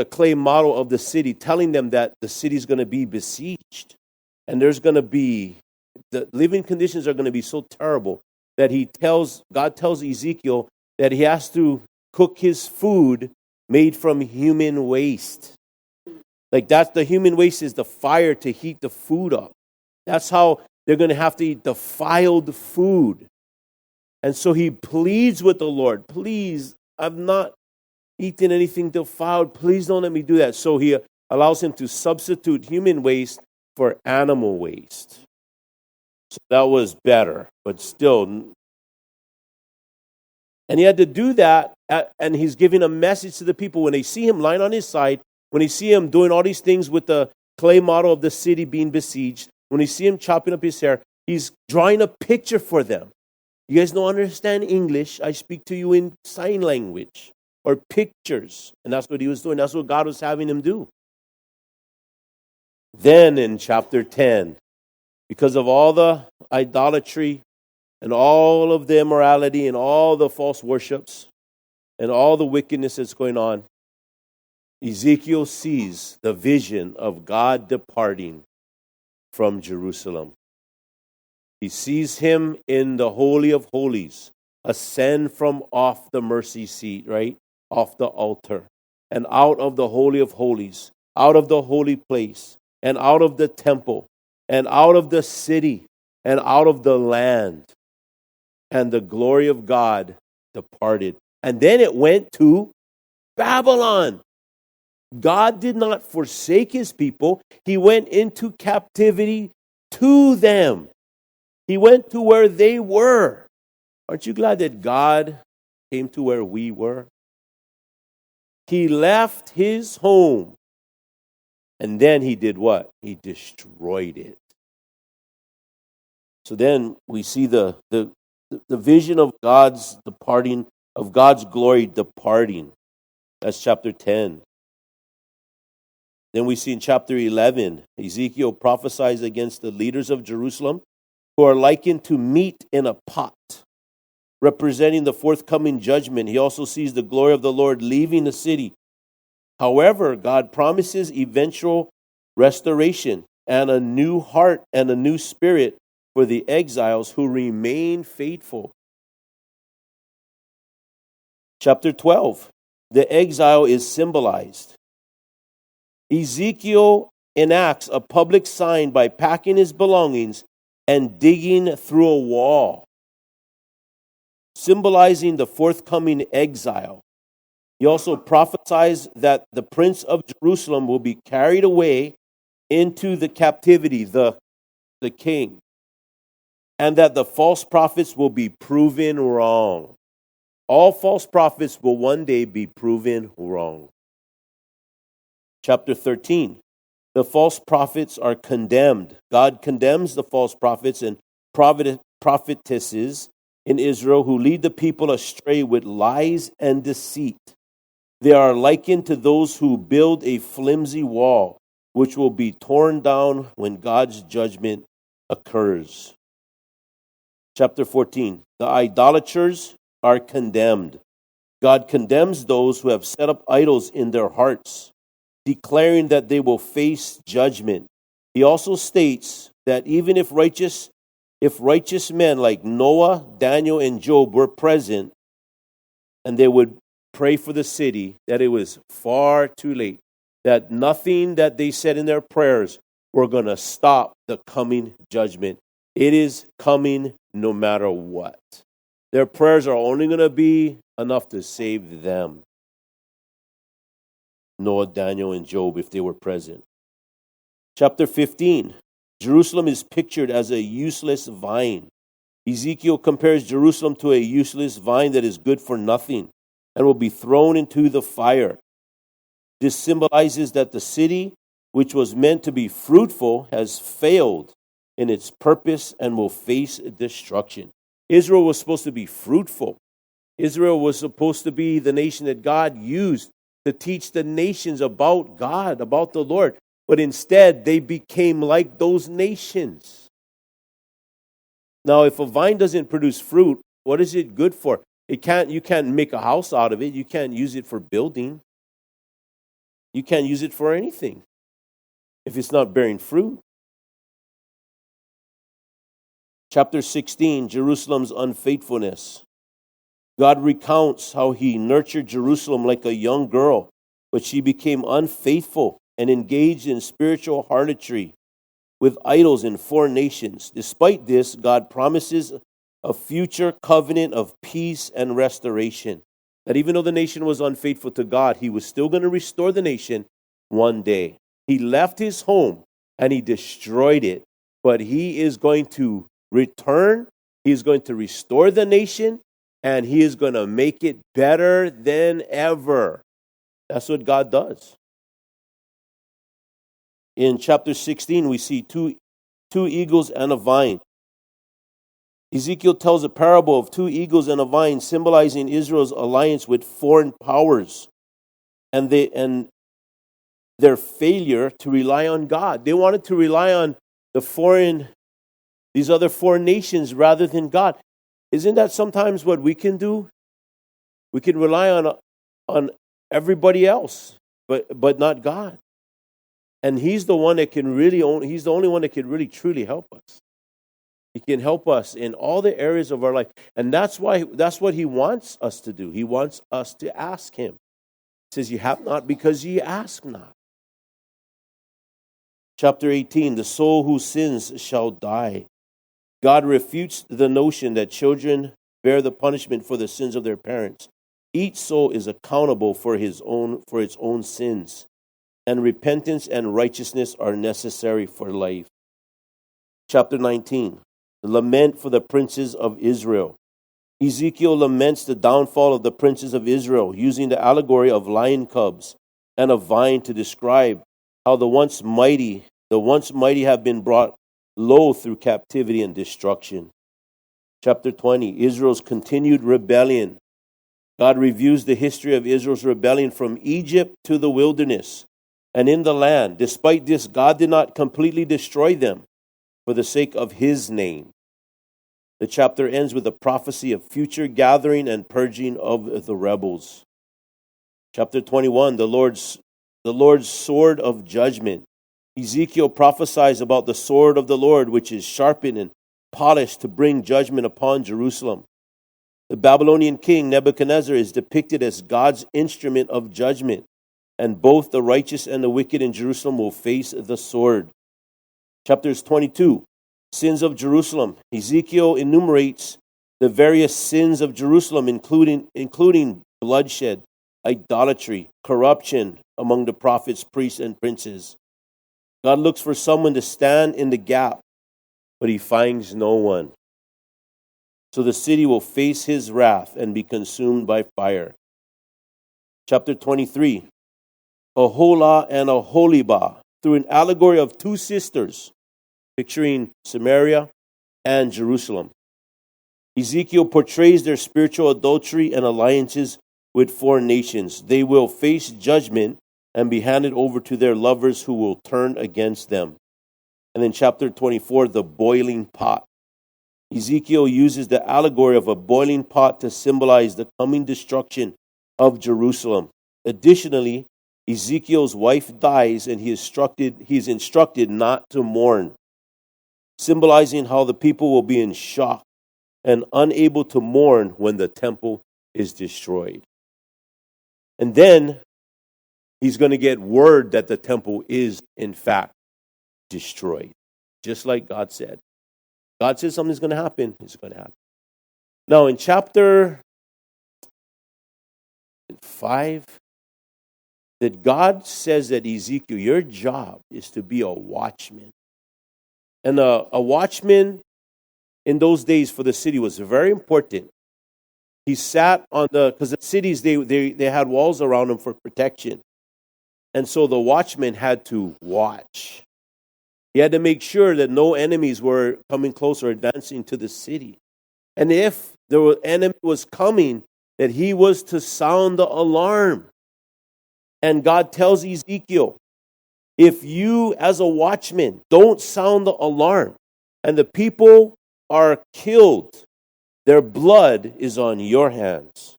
clay model of the city, telling them that the city is going to be besieged, and there's going to be the living conditions are going to be so terrible that God tells Ezekiel that he has to cook his food made from human waste. Like that's the human waste is the fire to heat the food up. That's how they're going to have to eat defiled food. And so he pleads with the Lord, please, I've not eaten anything defiled. Please don't let me do that. So he allows him to substitute human waste for animal waste. So that was better, but still. And he had to do that, and he's giving a message to the people. When they see him lying on his side, when they see him doing all these things with the clay model of the city being besieged, when they see him chopping up his hair, he's drawing a picture for them. You guys don't understand English. I speak to you in sign language or pictures. And that's what he was doing. That's what God was having him do. Then in chapter 10, because of all the idolatry and all of the immorality and all the false worships and all the wickedness that's going on, Ezekiel sees the vision of God departing from Jerusalem. He sees him in the Holy of Holies ascend from off the mercy seat, right? Off the altar and out of the Holy of Holies, out of the holy place and out of the temple and out of the city and out of the land. And the glory of God departed. And then it went to Babylon. God did not forsake his people. He went into captivity to them. He went to where they were. Aren't you glad that God came to where we were? He left his home. And then he did what? He destroyed it. So then we see the vision of God's departing, of God's glory departing. That's chapter 10. Then we see in chapter 11, Ezekiel prophesies against the leaders of Jerusalem who are likened to meat in a pot, representing the forthcoming judgment. He also sees the glory of the Lord leaving the city. However, God promises eventual restoration and a new heart and a new spirit for the exiles who remain faithful. Chapter 12, the exile is symbolized. Ezekiel enacts a public sign by packing his belongings and digging through a wall, symbolizing the forthcoming exile. He also prophesies that the prince of Jerusalem will be carried away into the captivity, the king, and that the false prophets will be proven wrong. All false prophets will one day be proven wrong. Chapter 13. The false prophets are condemned. God condemns the false prophets and prophetesses in Israel who lead the people astray with lies and deceit. They are likened to those who build a flimsy wall, which will be torn down when God's judgment occurs. Chapter 14. The idolaters are condemned. God condemns those who have set up idols in their hearts, declaring that they will face judgment. He also states that even if righteous men like Noah, Daniel, and Job were present, and they would pray for the city, that it was far too late, that nothing that they said in their prayers were going to stop the coming judgment. It is coming no matter what. Their prayers are only going to be enough to save them. Noah, Daniel, and Job, if they were present. Chapter 15. Jerusalem is pictured as a useless vine. Ezekiel compares Jerusalem to a useless vine that is good for nothing and will be thrown into the fire. This symbolizes that the city, which was meant to be fruitful, has failed in its purpose and will face destruction. Israel was supposed to be fruitful. Israel was supposed to be the nation that God used to teach the nations about God, about the Lord. But instead, they became like those nations. Now, if a vine doesn't produce fruit, what is it good for? You can't make a house out of it. You can't use it for building. You can't use it for anything if it's not bearing fruit. Chapter 16, Jerusalem's unfaithfulness. God recounts how he nurtured Jerusalem like a young girl, but she became unfaithful and engaged in spiritual harlotry with idols in foreign nations. Despite this, God promises a future covenant of peace and restoration. That even though the nation was unfaithful to God, he was still going to restore the nation one day. He left his home and he destroyed it, but he is going to return. He's going to restore the nation, and he is going to make it better than ever. That's what God does. In chapter 16, we see two eagles and a vine. Ezekiel tells a parable of two eagles and a vine, symbolizing Israel's alliance with foreign powers and their failure to rely on God. They wanted to rely on these other foreign nations rather than God. Isn't that sometimes what we can do? We can rely on everybody else, but not God. And he's the one that can he's the only one that can really truly help us. He can help us in all the areas of our life. And that's what he wants us to do. He wants us to ask him. He says, "You have not because ye ask not." Chapter 18, the soul who sins shall die. God refutes the notion that children bear the punishment for the sins of their parents. Each soul is accountable for its own sins, and repentance and righteousness are necessary for life. Chapter 19, the lament for the princes of Israel. Ezekiel laments the downfall of the princes of Israel, using the allegory of lion cubs and a vine to describe how the once mighty have been brought low through captivity and destruction. Chapter 20, Israel's continued rebellion. God reviews the history of Israel's rebellion from Egypt to the wilderness and in the land. Despite this, God did not completely destroy them for the sake of his name. The chapter ends with a prophecy of future gathering and purging of the rebels. Chapter 21, the Lord's sword of judgment. Ezekiel prophesies about the sword of the Lord, which is sharpened and polished to bring judgment upon Jerusalem. The Babylonian king Nebuchadnezzar is depicted as God's instrument of judgment, and both the righteous and the wicked in Jerusalem will face the sword. Chapters 22, sins of Jerusalem. Ezekiel enumerates the various sins of Jerusalem, including bloodshed, idolatry, corruption among the prophets, priests, and princes. God looks for someone to stand in the gap, but he finds no one. So the city will face his wrath and be consumed by fire. Chapter 23, Aholah and Aholibah, through an allegory of two sisters, picturing Samaria and Jerusalem. Ezekiel portrays their spiritual adultery and alliances with foreign nations. They will face judgment and be handed over to their lovers who will turn against them. And then chapter 24, the boiling pot. Ezekiel uses the allegory of a boiling pot to symbolize the coming destruction of Jerusalem. Additionally, Ezekiel's wife dies and he is instructed not to mourn, symbolizing how the people will be in shock and unable to mourn when the temple is destroyed. And then he's going to get word that the temple is, in fact, destroyed. Just like God said. God says something's going to happen. It's going to happen. Now, in chapter 5, that God says that Ezekiel, your job is to be a watchman. And a watchman in those days for the city was very important. He sat on because the cities, they had walls around them for protection. And so the watchman had to watch. He had to make sure that no enemies were coming close or advancing to the city. And if the enemy was coming, that he was to sound the alarm. And God tells Ezekiel, if you as a watchman don't sound the alarm and the people are killed, their blood is on your hands.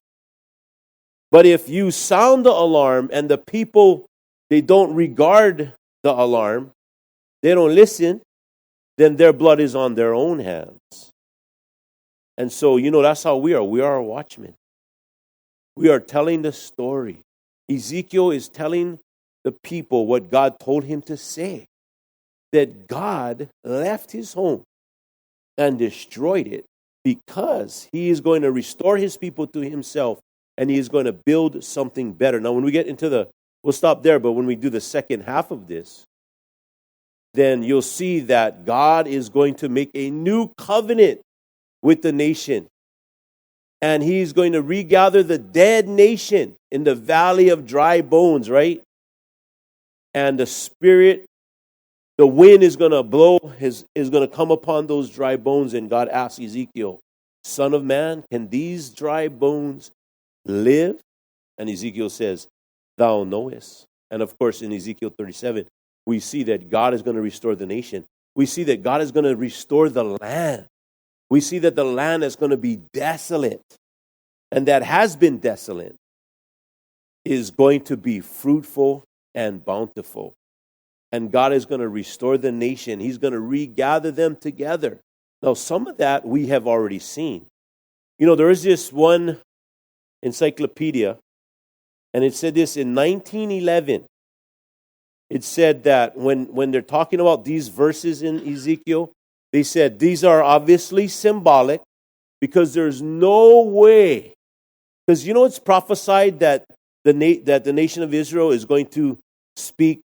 But if you sound the alarm and the people, they don't regard the alarm, they don't listen, then their blood is on their own hands. And so, that's how we are. We are a watchman. We are telling the story. Ezekiel is telling the people what God told him to say. That God left his home and destroyed it because he is going to restore his people to himself and he is going to build something better. Now, when we get into we'll stop there, but when we do the second half of this, then you'll see that God is going to make a new covenant with the nation. And he's going to regather the dead nation in the valley of dry bones, right? And the wind is going to blow, is going to come upon those dry bones. And God asks Ezekiel, Son of man, can these dry bones live? And Ezekiel says, Thou knowest. And of course, in Ezekiel 37, we see that God is going to restore the nation. We see that God is going to restore the land. We see that the land is going to be desolate. And that has been desolate is going to be fruitful and bountiful. And God is going to restore the nation. He's going to regather them together. Now, some of that we have already seen. You know, there is this one encyclopedia, and it said this in 1911. It said that when they're talking about these verses in Ezekiel, they said these are obviously symbolic because there's no way. Because you know it's prophesied that the nation of Israel is going to speak.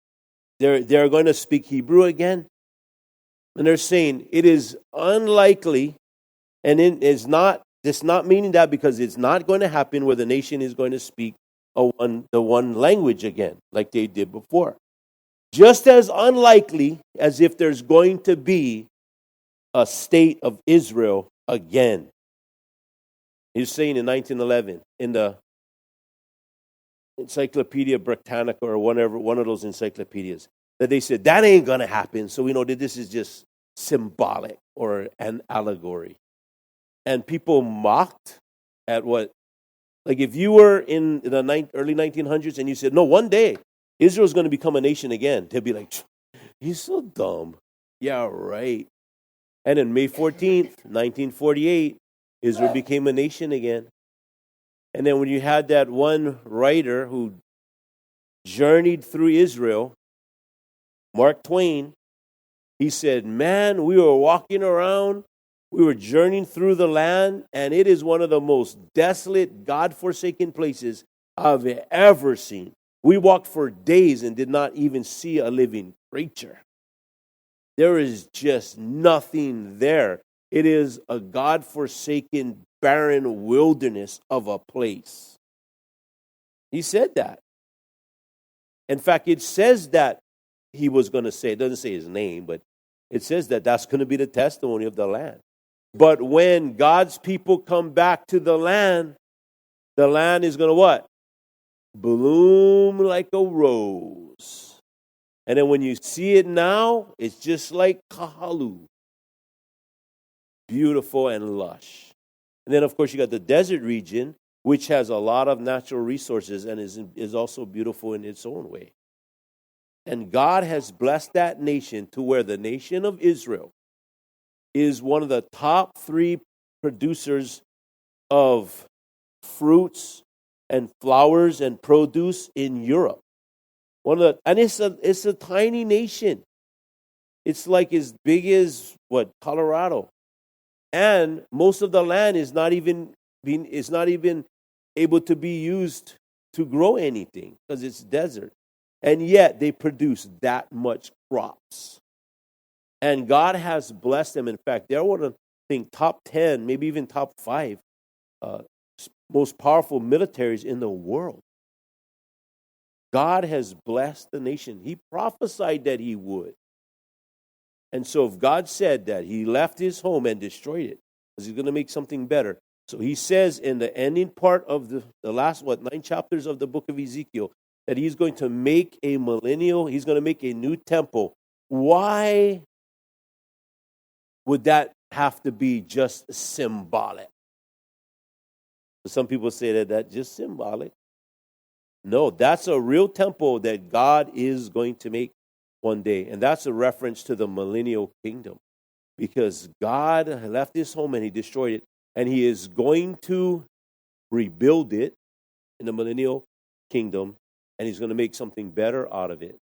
They're going to speak Hebrew again, and they're saying it is unlikely, and it's not meaning that because it's not going to happen where the nation is going to speak the one language again like they did before. Just as unlikely as if there's going to be a state of Israel again. He's saying in 1911 in the Encyclopedia Britannica or one of those encyclopedias that they said that ain't going to happen. So we know that this is just symbolic or an allegory. And people mocked at what, like if you were in the early 1900s and you said, no, one day Israel's going to become a nation again. They'd be like, he's so dumb. Yeah, right. And on May 14th, 1948, Israel became a nation again. And then when you had that one writer who journeyed through Israel, Mark Twain, he said, man, we were walking around, we were journeying through the land, and it is one of the most desolate, God-forsaken places I've ever seen. We walked for days and did not even see a living creature. There is just nothing there. It is a God-forsaken, barren wilderness of a place. He said that. In fact, it says that he was going to say, it doesn't say his name, but it says that that's going to be the testimony of the land. But when God's people come back to the land is going to what? Bloom like a rose. And then when you see it now, it's just like Kahalu'u. Beautiful and lush. And then, of course, you got the desert region, which has a lot of natural resources and is also beautiful in its own way. And God has blessed that nation to where the nation of Israel is one of the top 3 producers of fruits and flowers and produce in Europe. And it's a tiny nation. It's like as big as Colorado. And most of the land is not even able to be used to grow anything because it's desert. And yet they produce that much crops. And God has blessed them. In fact, they're one of the top 10, maybe even top 5 most powerful militaries in the world. God has blessed the nation. He prophesied that he would. And so if God said that, he left his home and destroyed it because he's going to make something better. So he says in the ending part of the last, 9 chapters of the book of Ezekiel, that he's going to make a millennial, he's going to make a new temple. Why would that have to be just symbolic? Some people say that that's just symbolic. No, that's a real temple that God is going to make one day. And that's a reference to the millennial kingdom. Because God left his home and he destroyed it. And he is going to rebuild it. in the millennial kingdom, and he's going to make something better out of it.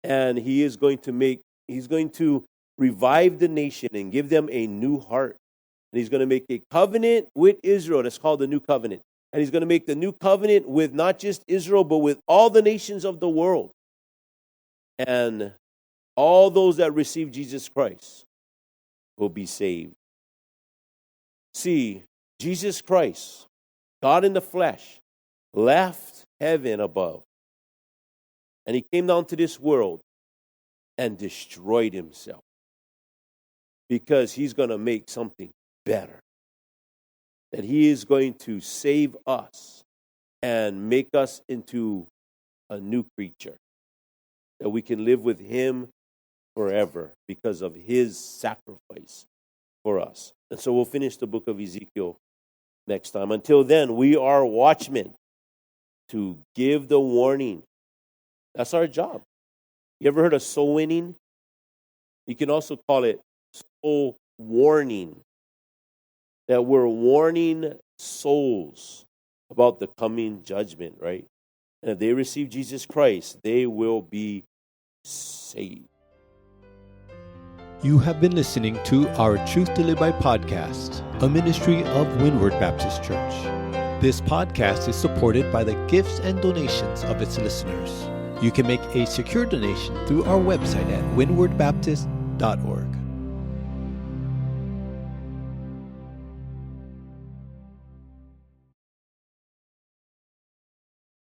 And he's going to revive the nation and give them a new heart. And he's going to make a covenant with Israel. That's called the new covenant. And he's going to make the new covenant with not just Israel, but with all the nations of the world. And all those that receive Jesus Christ will be saved. See, Jesus Christ, God in the flesh, left heaven above. And he came down to this world and destroyed himself. Because he's going to make something better. That he is going to save us and make us into a new creature. That we can live with him forever because of his sacrifice for us. And so we'll finish the book of Ezekiel next time. Until then, we are watchmen to give the warning. That's our job. You ever heard of soul winning? You can also call it soul warning. That we're warning souls about the coming judgment, right? And if they receive Jesus Christ, they will be saved. You have been listening to our Truth to Live By podcast, a ministry of Windward Baptist Church. This podcast is supported by the gifts and donations of its listeners. You can make a secure donation through our website at windwardbaptist.org.